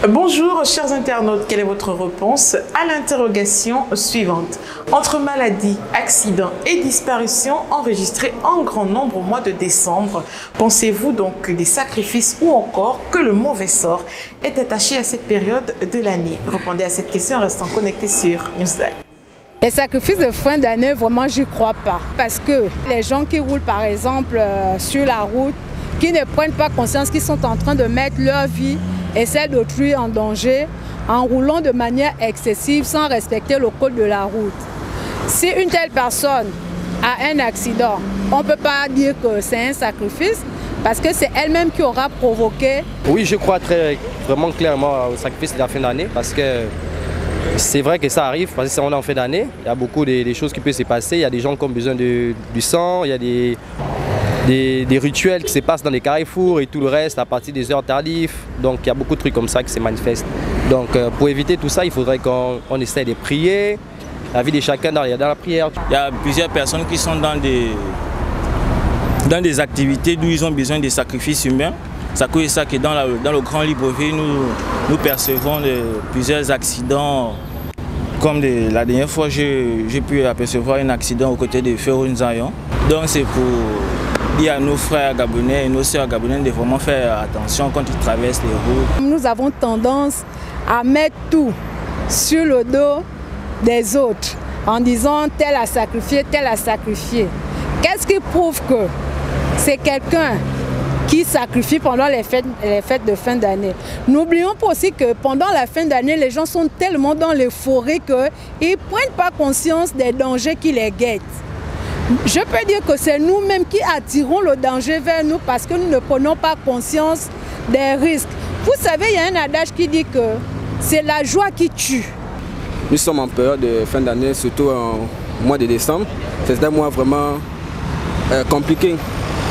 Bonjour chers internautes, quelle est votre réponse à l'interrogation suivante? Entre maladies, accidents et disparitions enregistrées en grand nombre au mois de décembre, pensez-vous donc que des sacrifices ou encore que le mauvais sort est attaché à cette période de l'année? Répondez à cette question en restant connecté sur Newslive. Les sacrifices de fin d'année, vraiment, j'y crois pas. Parce que les gens qui roulent, par exemple, sur la route, qui ne prennent pas conscience qu'ils sont en train de mettre leur vie et celle d'autrui en danger, en roulant de manière excessive sans respecter le code de la route. Si une telle personne a un accident, on ne peut pas dire que c'est un sacrifice, parce que c'est elle-même qui aura provoqué. Oui, je crois vraiment clairement au sacrifice de la fin d'année, parce que c'est vrai que ça arrive, parce qu'on est en fin d'année, il y a beaucoup de choses qui peuvent se passer, il y a des gens qui ont besoin du sang, il y a des rituels qui se passent dans les carrefours et tout le reste à partir des heures tardives. Donc il y a beaucoup de trucs comme ça qui se manifestent. Donc pour éviter tout ça, il faudrait qu'on essaie de prier, la vie de chacun dans la prière. Il y a plusieurs personnes qui sont dans des activités d'où ils ont besoin de sacrifices humains. Ça cause ça que dans le Grand Libreville, nous percevons plusieurs accidents. Comme la dernière fois, j'ai pu apercevoir un accident aux côtés de Ferro Nzayon. Donc c'est pour dire à nos frères gabonais et nos sœurs gabonaises de vraiment faire attention quand ils traversent les routes. Nous avons tendance à mettre tout sur le dos des autres en disant tel a sacrifié, tel a sacrifié. Qu'est-ce qui prouve que c'est quelqu'un qui sacrifie pendant les fêtes de fin d'année? N'oublions pas aussi que pendant la fin d'année, les gens sont tellement dans l'euphorie qu'ils ne prennent pas conscience des dangers qui les guettent. Je peux dire que c'est nous-mêmes qui attirons le danger vers nous parce que nous ne prenons pas conscience des risques. Vous savez, il y a un adage qui dit que c'est la joie qui tue. Nous sommes en période de fin d'année, surtout en mois de décembre. C'est un mois vraiment compliqué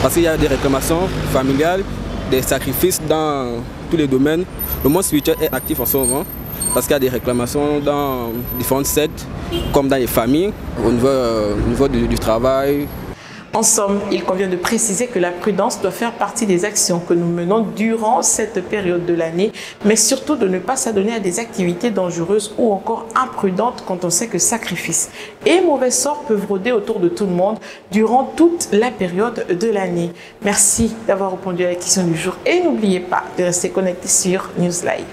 parce qu'il y a des réclamations familiales, des sacrifices dans tous les domaines. Le monde spirituel est actif en ce moment parce qu'il y a des réclamations dans différentes sectes, comme dans les familles, au niveau du travail. En somme, il convient de préciser que la prudence doit faire partie des actions que nous menons durant cette période de l'année, mais surtout de ne pas s'adonner à des activités dangereuses ou encore imprudentes quand on sait que sacrifices et mauvais sorts peuvent rôder autour de tout le monde durant toute la période de l'année. Merci d'avoir répondu à la question du jour et n'oubliez pas de rester connecté sur Newslive.